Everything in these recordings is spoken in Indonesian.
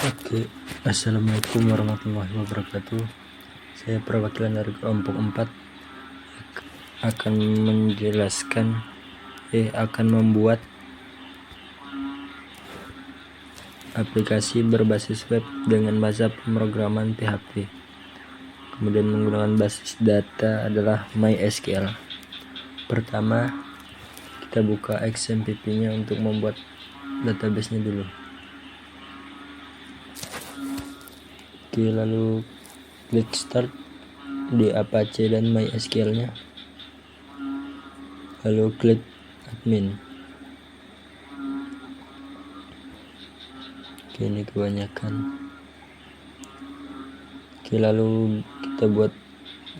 Oke, assalamualaikum warahmatullahi wabarakatuh. Saya perwakilan dari kelompok 4 akan membuat aplikasi berbasis web dengan bahasa pemrograman PHP. Kemudian menggunakan basis data adalah MySQL. Pertama, kita buka XMPP-nya untuk membuat database-nya dulu. Oke, lalu klik start di Apache dan MySQL-nya. Lalu klik admin. Oke, ini kebanyakan. Oke, lalu kita buat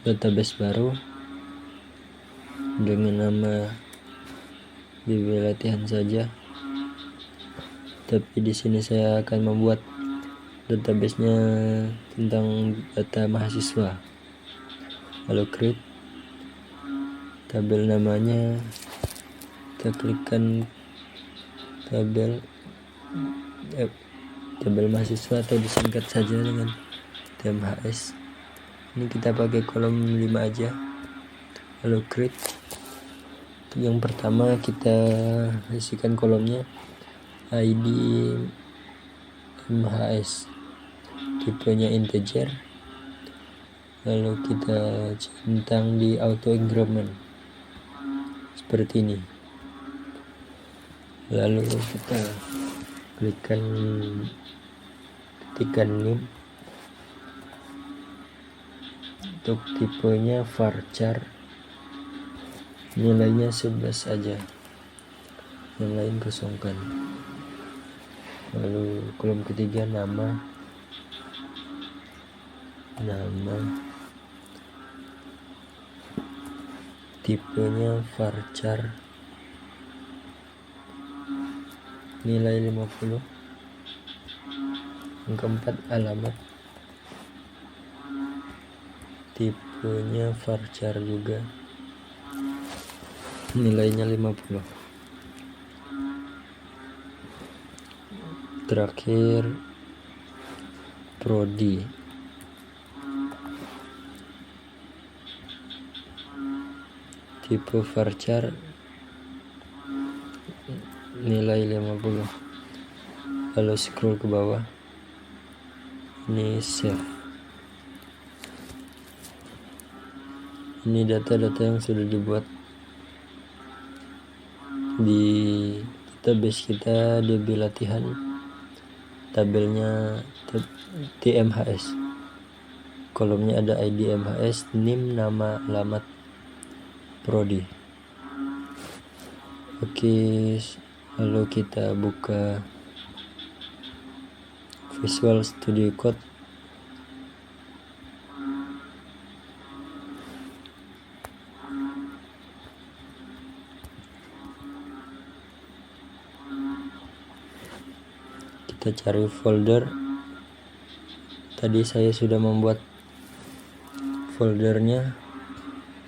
database baru dengan nama DB latihan saja. Tapi di sini saya akan membuat database-nya tentang data mahasiswa. Lalu create tabel, namanya kita klikkan tabel mahasiswa atau disingkat saja dengan TMHS. Ini kita pakai kolom 5 aja. Lalu create. Yang pertama kita isikan kolomnya ID MHS, tipenya integer. Lalu kita centang di auto increment seperti ini. Lalu kita ketikkan name. Untuk tipenya varchar, nilainya 11 saja, yang lain kosongkan. Lalu kolom ketiga nama, tipenya varchar, nilai 50. Yang keempat alamat, tipenya varchar juga, nilainya 50. Terakhir prodi, tipe varchar, nilai 50. Lalu scroll ke bawah, ini save. Ini data-data yang sudah dibuat di database kita, DB latihan. Tabelnya TMHS, kolomnya ada ID MHS, NIM, nama, alamat, prodi. Oke, lalu kita buka Visual Studio Code. Kita cari folder. Tadi saya sudah membuat foldernya,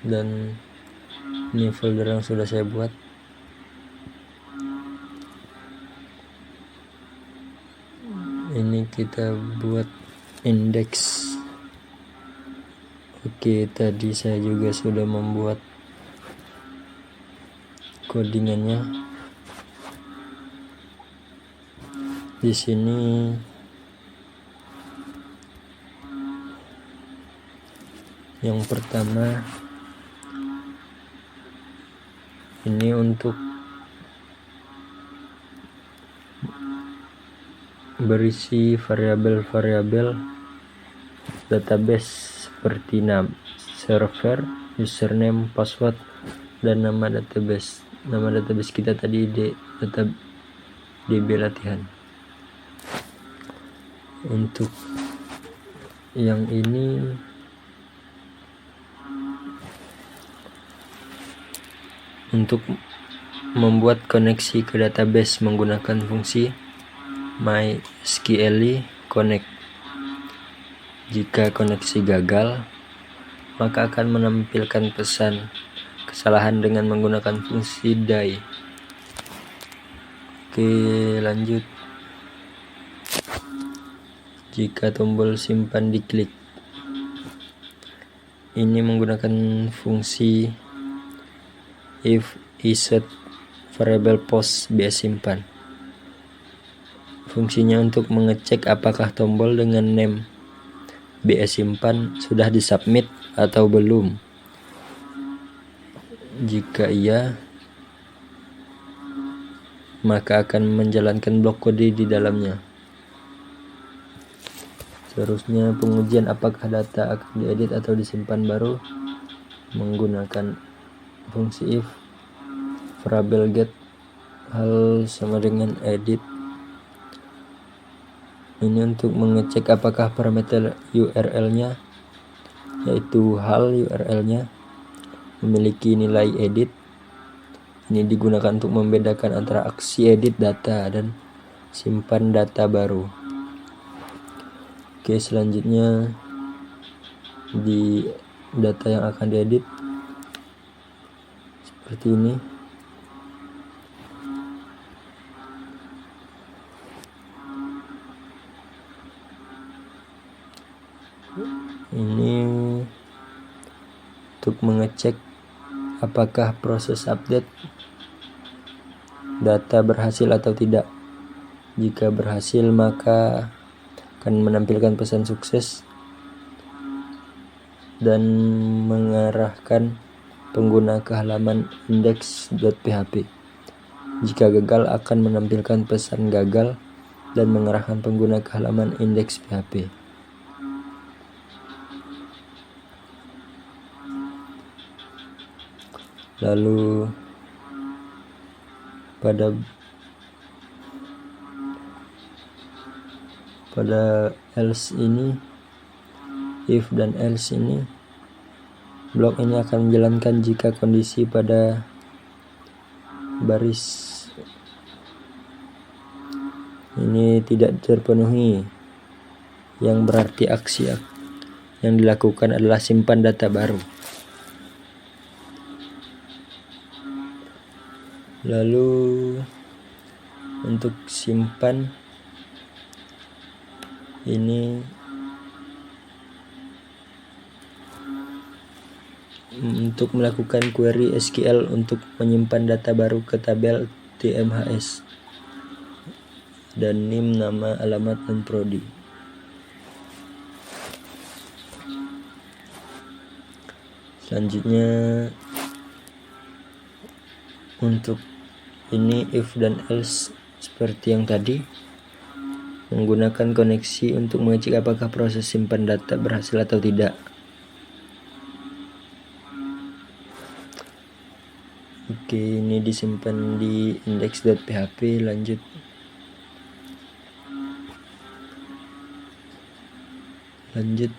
dan ini folder yang sudah saya buat. Ini kita buat index. Oke, tadi saya juga sudah membuat codingannya. Di sini yang pertama ini untuk berisi variabel-variabel database seperti nama server, username, password, dan nama database. Nama database kita tadi DB latihan. Untuk yang ini untuk membuat koneksi ke database menggunakan fungsi MySQL connect. Jika koneksi gagal, maka akan menampilkan pesan kesalahan dengan menggunakan fungsi die. Oke, lanjut. jika tombol simpan diklik. Ini menggunakan fungsi if iset variable post BS simpan. Fungsinya untuk mengecek apakah tombol dengan name BS simpan sudah disubmit atau belum. Jika iya, maka akan menjalankan blok kode di dalamnya. Seterusnya, pengujian apakah data akan diedit atau disimpan baru menggunakan fungsi if variable get hal sama dengan edit. Ini untuk mengecek apakah parameter URL-nya, yaitu hal URL-nya, memiliki nilai edit. Ini digunakan untuk membedakan antara aksi edit data dan simpan data baru. Oke, selanjutnya di data yang akan diedit seperti ini. Ini untuk mengecek apakah proses update data berhasil atau tidak. Jika berhasil, maka akan menampilkan pesan sukses dan mengarahkan pengguna ke halaman index.php. Jika gagal, akan menampilkan pesan gagal dan mengarahkan pengguna ke halaman index.php. Lalu pada else ini, if dan else ini, blok ini akan menjalankan jika kondisi pada baris ini tidak terpenuhi, yang berarti aksi yang dilakukan adalah simpan data baru. Lalu untuk simpan ini untuk melakukan query SQL untuk menyimpan data baru ke tabel TMHS dan NIM, nama, alamat, dan prodi. Selanjutnya untuk ini if dan else seperti yang tadi, menggunakan koneksi untuk mengecek apakah proses simpan data berhasil atau tidak. Oke, ini disimpan di index.php. Lanjut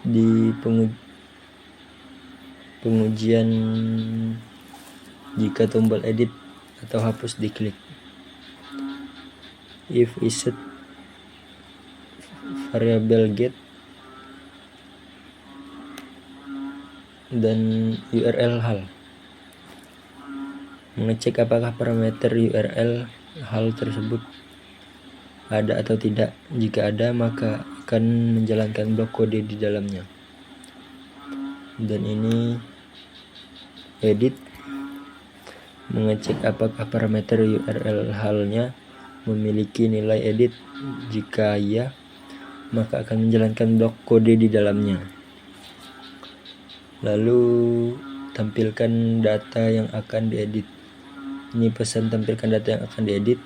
di pengujian jika tombol edit atau hapus diklik. If iset variable get dan URL hal, mengecek apakah parameter URL hal tersebut ada atau tidak. Jika ada, maka akan menjalankan blok kode di dalamnya. Dan ini edit, mengecek apakah parameter URL halnya memiliki nilai edit. Jika iya, maka akan menjalankan blok kode di dalamnya. Lalu tampilkan data yang akan diedit. Ini pesan tampilkan data yang akan diedit.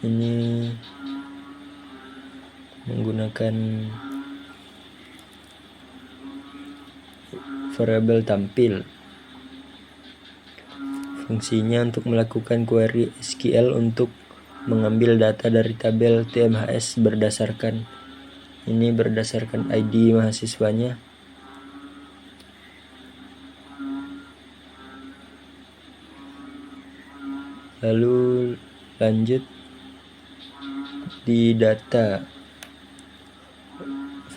Ini menggunakan variabel tampil. Fungsinya untuk melakukan query SQL untuk mengambil data dari tabel TMHS berdasarkan ID mahasiswanya. Lalu lanjut di data,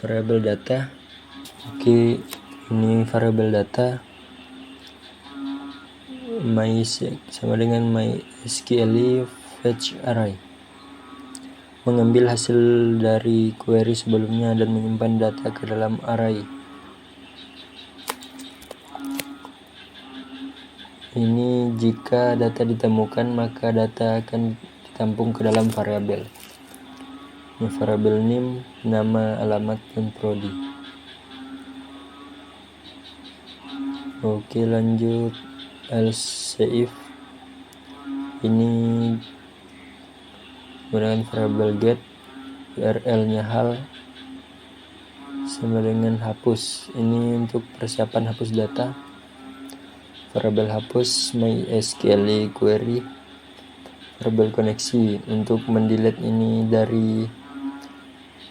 variabel data. Oke, ini variabel data sama dengan MySQL fetch array. mengambil hasil dari query sebelumnya dan menyimpan data ke dalam array. Ini jika data ditemukan, maka data akan ditampung ke dalam variabel. Ini variabel name, nama, alamat, dan prodi. Oke, lanjut else if. Ini menggunakan variabel get, URL-nya hal sama dengan hapus. Ini untuk persiapan hapus data. Variabel hapus MySQL query. Variabel koneksi untuk mendelete ini dari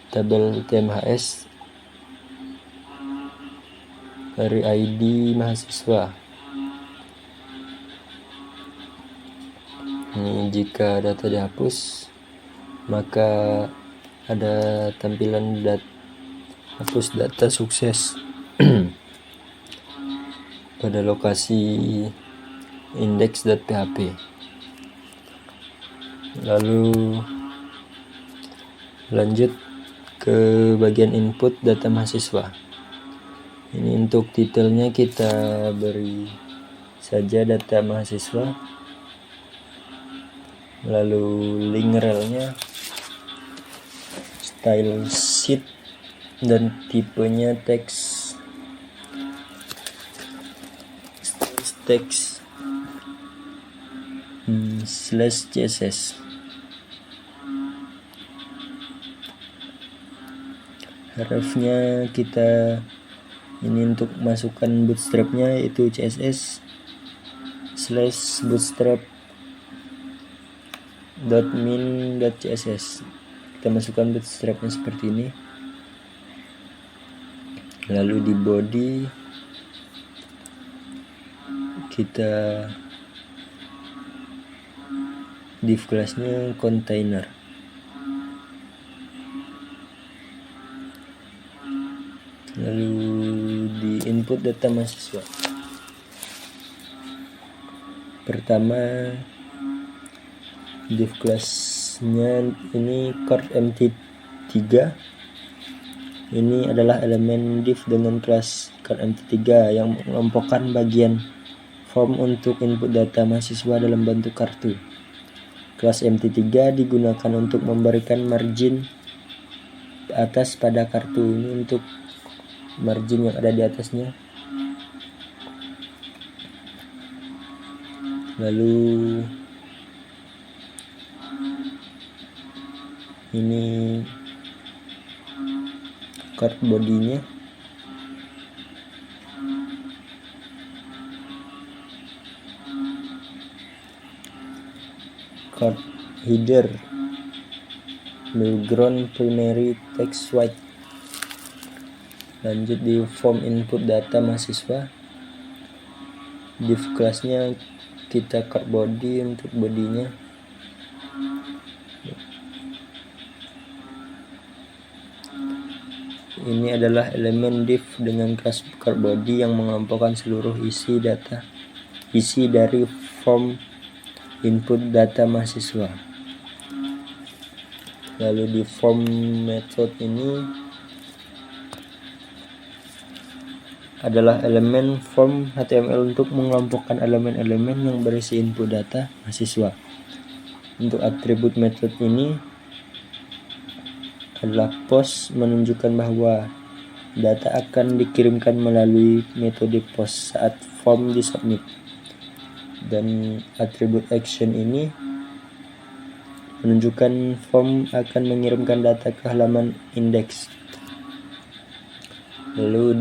tabel TMHS dari ID mahasiswa. Ini jika data dihapus, maka ada tampilan hapus data sukses pada lokasi index.php. Lalu lanjut ke bagian input data mahasiswa. Ini untuk titelnya kita beri saja data mahasiswa. Lalu link relnya, style sheet, dan tipenya teks /css. Hrefnya kita ini untuk masukkan bootstrapnya yaitu css /bootstrap.min.css. Kita masukkan bootstrapnya seperti ini. Lalu di body kita div kelasnya container. Lalu di input data mahasiswa, pertama div kelasnya ini core mt3. Ini adalah elemen div dengan kelas core mt3 yang mengelompokkan bagian form untuk input data mahasiswa dalam bentuk kartu. Kelas mt3 digunakan untuk memberikan margin atas pada kartu. Ini untuk margin yang ada di atasnya. Lalu ini card bodinya. Card header background primary text white. Lanjut di form input data mahasiswa, div kelasnya kita card body untuk bodinya. Ini adalah elemen div dengan kelas card body yang mengelompokkan seluruh isi dari form input data mahasiswa. Lalu di form method ini adalah elemen form HTML untuk mengelompokkan elemen-elemen yang berisi input data mahasiswa. Untuk atribut method ini adalah post, menunjukkan bahwa data akan dikirimkan melalui metode post saat form disubmit. Dan atribut action ini menunjukkan form akan mengirimkan data ke halaman index. Lalu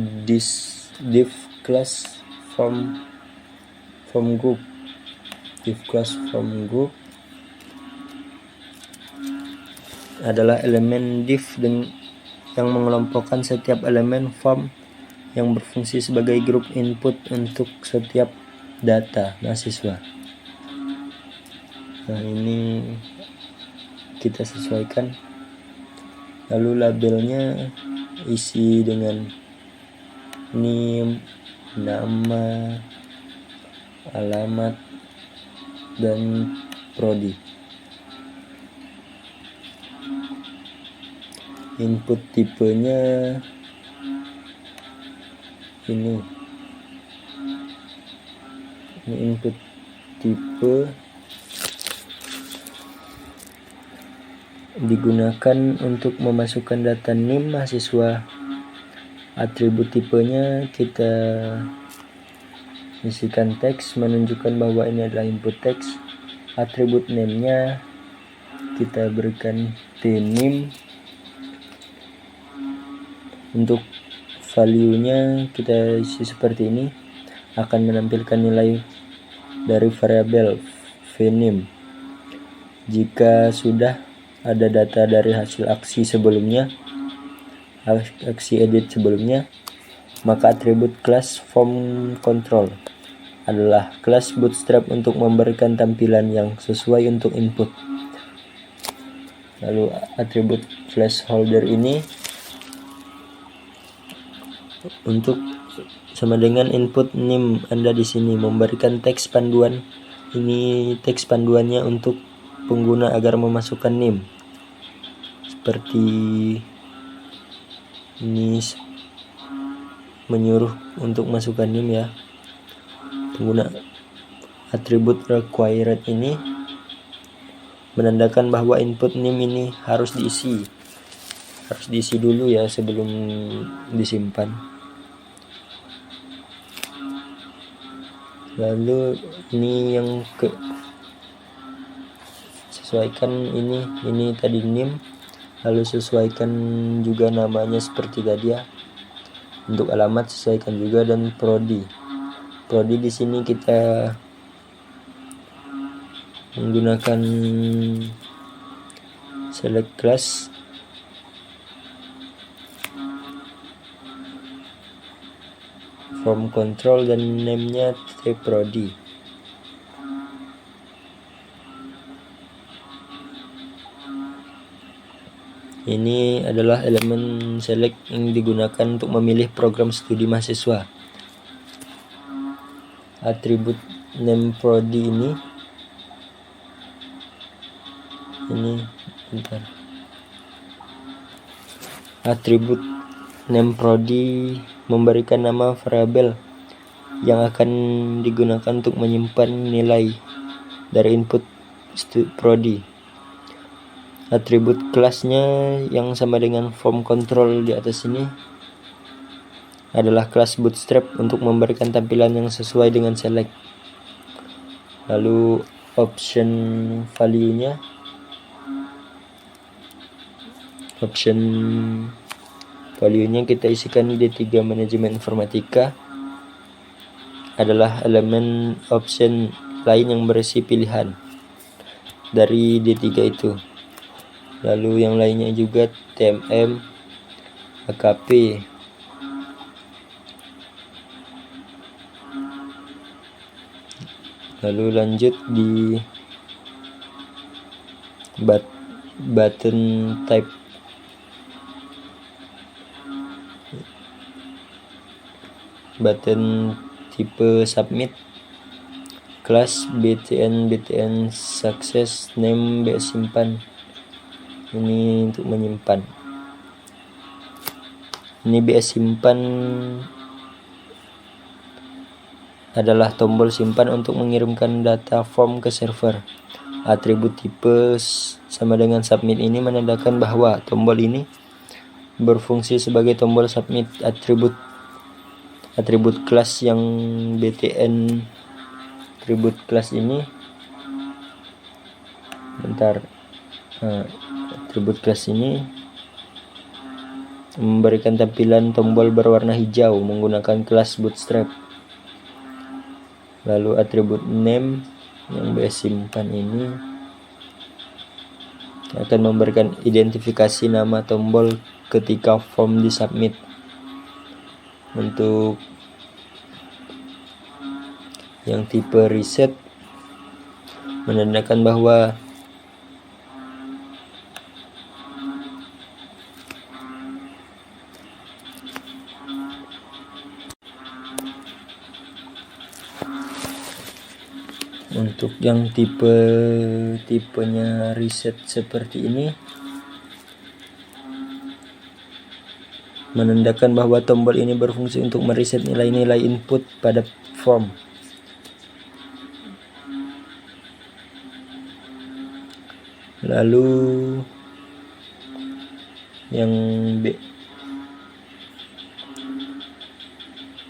div class from group. Div class from group adalah elemen div yang mengelompokkan setiap elemen form yang berfungsi sebagai grup input untuk setiap data mahasiswa. Nah, ini kita sesuaikan. Lalu labelnya isi dengan name, nama, alamat, dan prodi. input tipenya ini input tipe digunakan untuk memasukkan data NIM mahasiswa. Atribut tipenya kita isikan teks menunjukkan bahwa ini adalah input teks. Atribut name-nya kita berikan tnim. Untuk value-nya kita isi seperti ini, akan menampilkan nilai dari variabel vName. Jika sudah ada data dari hasil aksi sebelumnya, aksi edit sebelumnya, maka atribut kelas form control adalah kelas bootstrap untuk memberikan tampilan yang sesuai untuk input. Lalu atribut placeholder ini untuk sama dengan input NIM Anda di sini, memberikan teks panduan. Ini teks panduannya untuk pengguna agar memasukkan NIM. Seperti ini menyuruh untuk masukkan NIM ya. Pengguna atribut required ini menandakan bahwa input NIM ini harus diisi dulu ya sebelum disimpan. Lalu ini yang sesuaikan ini tadi NIM, lalu sesuaikan juga namanya seperti tadi ya. Untuk alamat sesuaikan juga, dan prodi di sini kita menggunakan select class form control dan name-nya tprodi. Ini adalah elemen select yang digunakan untuk memilih program studi mahasiswa. Atribut name prodi ini atribut name prodi memberikan nama variabel yang akan digunakan untuk menyimpan nilai dari input prodi. Atribut kelasnya yang sama dengan form control di atas ini adalah kelas bootstrap untuk memberikan tampilan yang sesuai dengan select. Lalu option value-nya kita isikan di D3 manajemen informatika, adalah elemen option lain yang berisi pilihan dari D3 itu. Lalu yang lainnya juga TMM, AKP, lalu lanjut di button type. Button tipe submit, kelas btn success, name bs simpan. Ini untuk menyimpan. Ini bs simpan adalah tombol simpan untuk mengirimkan data form ke server. Atribut tipe sama dengan submit ini menandakan bahwa tombol ini berfungsi sebagai tombol submit. Atribut kelas yang btn atribut kelas ini atribut kelas ini memberikan tampilan tombol berwarna hijau menggunakan kelas bootstrap. Lalu atribut name yang bs simpan ini akan memberikan identifikasi nama tombol ketika form disubmit. Untuk yang tipe reset menandakan bahwa untuk yang tipenya reset seperti ini menandakan bahwa tombol ini berfungsi untuk mereset nilai-nilai input pada form. Lalu yang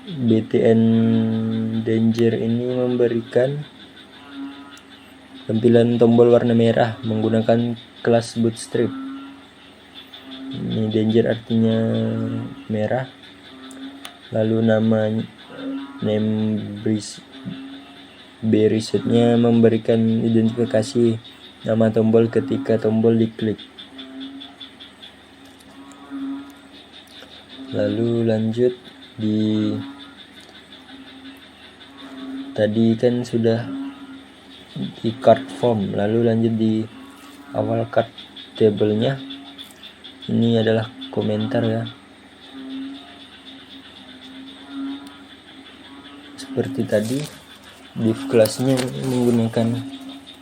BTN Danger ini memberikan tampilan tombol warna merah menggunakan kelas Bootstrap. Ini Danger artinya merah. Lalu name resetnya memberikan identifikasi nama tombol ketika tombol diklik. Lalu lanjut tadi kan sudah di card form, lalu lanjut di awal card table-nya. Ini adalah komentar ya, seperti tadi div kelasnya menggunakan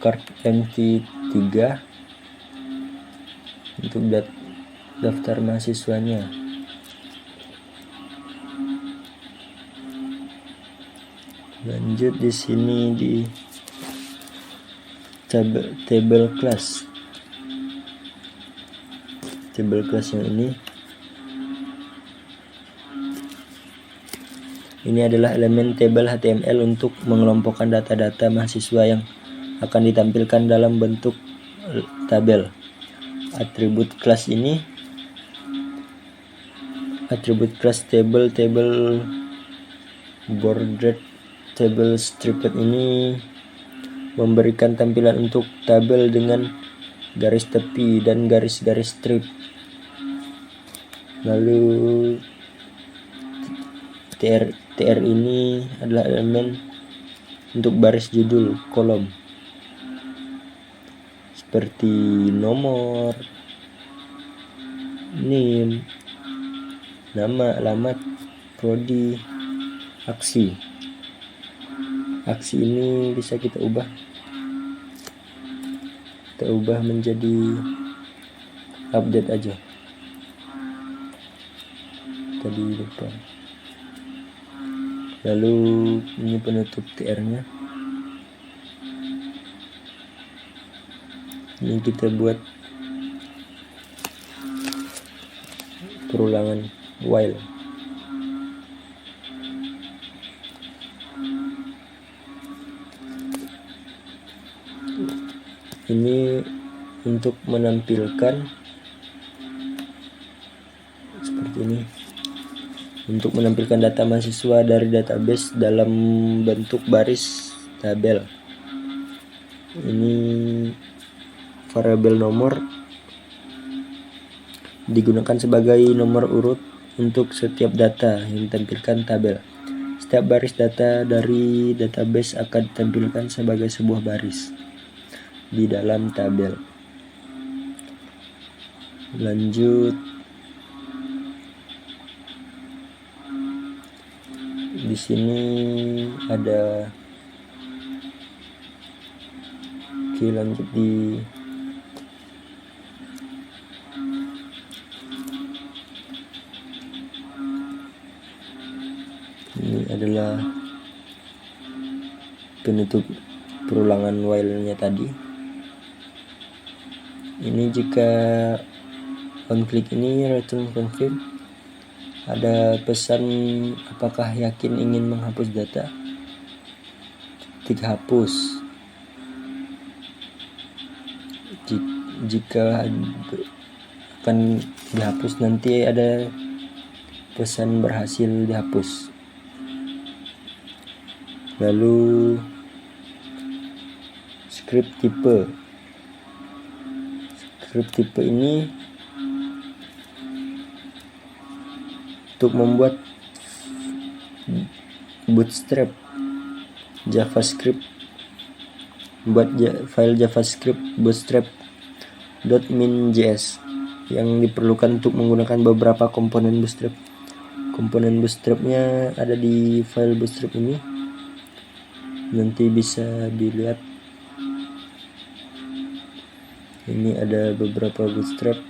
card empty 3 untuk daftar mahasiswanya. Lanjut di sini di table class yang ini adalah elemen table HTML untuk mengelompokkan data-data mahasiswa yang akan ditampilkan dalam bentuk tabel. Atribut kelas table bordered table stripped ini memberikan tampilan untuk tabel dengan garis tepi dan garis-garis strip. Lalu tr ini adalah elemen untuk baris judul kolom seperti nomor, name, nama, alamat, prodi, aksi. Aksi ini bisa kita ubah menjadi update aja. Tadi lupa. Lalu ini penutup tr-nya. Ini kita buat perulangan while. Ini untuk menampilkan seperti ini, untuk menampilkan data mahasiswa dari database dalam bentuk baris tabel. Ini variabel nomor digunakan sebagai nomor urut untuk setiap data yang ditampilkan tabel. Setiap baris data dari database akan ditampilkan sebagai sebuah baris di dalam tabel. Lanjut di sini ada lanjut di ini adalah penutup perulangan while-nya tadi. Ini jika on klik ini return confirm, ada pesan apakah yakin ingin menghapus data, tik hapus. Jika akan dihapus nanti ada pesan berhasil dihapus. Lalu script tipe ini untuk membuat Bootstrap JavaScript, buat file JavaScript bootstrap.min.js yang diperlukan untuk menggunakan beberapa komponen Bootstrap. Komponen Bootstrapnya ada di file Bootstrap ini, nanti bisa dilihat. Ini ada beberapa Bootstrap.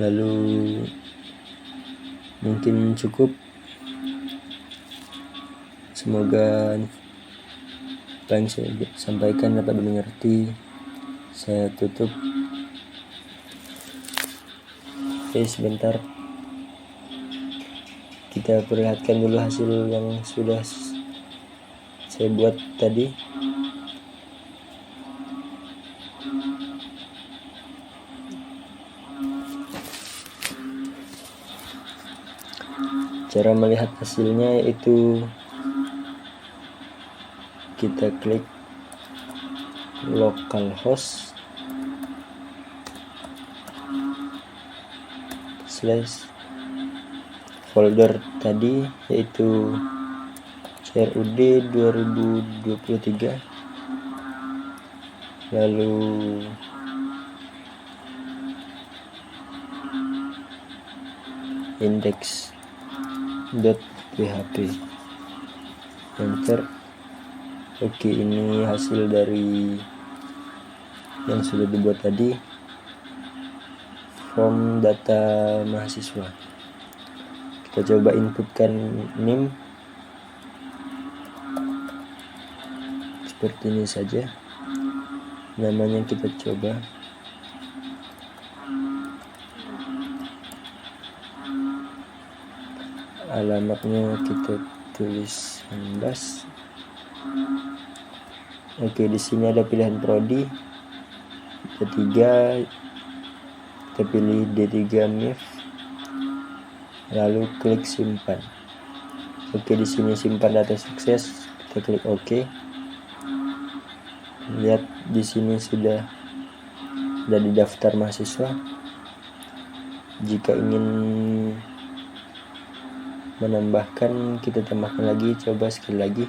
Lalu mungkin cukup. Semoga apa yang saya sampaikan dapat dimengerti. Saya tutup. Oke, sebentar kita perlihatkan dulu hasil yang sudah saya buat tadi. Cara melihat hasilnya yaitu kita klik localhost / folder tadi yaitu CRUD 2023, lalu index.php, enter. Oke, ini hasil dari yang sudah dibuat tadi, form data mahasiswa. Kita coba inputkan NIM seperti ini saja. Namanya kita coba. Alamatnya kita tulis 19. Oke, di sini ada pilihan prodi D3, kita pilih D3 MIF, lalu klik simpan. Oke, di sini simpan data sukses, kita klik OK. Lihat di sini sudah ada di daftar mahasiswa. Jika ingin menambahkan, kita tambahkan lagi. Coba sekali lagi,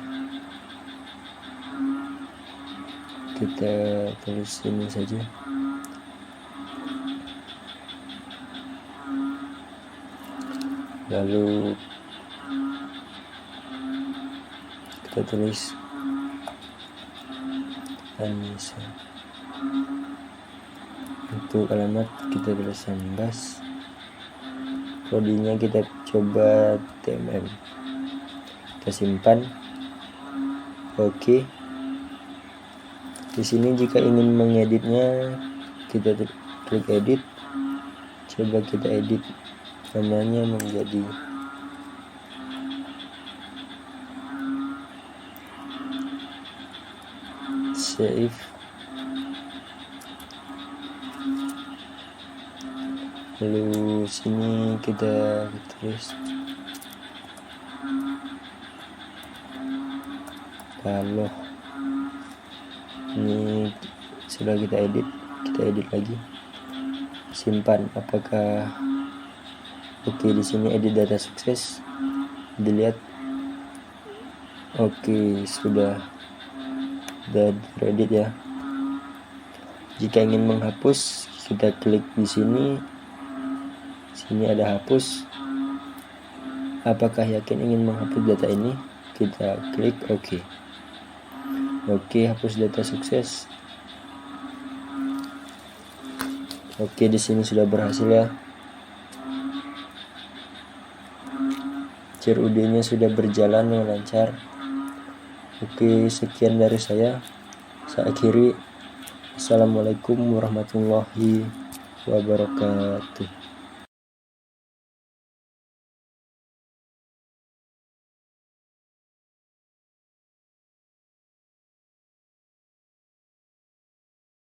kita tulis ini saja. Lalu kita tulis Anissa. Untuk alamat kita tulis 19. Prodinya kita coba TMM. Kita simpan. Oke. Di sini jika ingin mengeditnya, kita klik edit. Coba kita edit namanya menjadi save. Lalu sini kita tulis kalau ini sudah kita edit lagi, simpan. Apakah oke? Di sini edit data sukses, dilihat. Oke, sudah teredit ya. Jika ingin menghapus, kita klik di sini. Sini ada hapus. Apakah yakin ingin menghapus data ini? Kita klik OK. Oke, hapus data sukses. Oke, di sini sudah berhasil ya. CRUD-nya sudah berjalan dengan lancar. Oke, sekian dari saya. Saya akhiri. Assalamualaikum warahmatullahi wabarakatuh.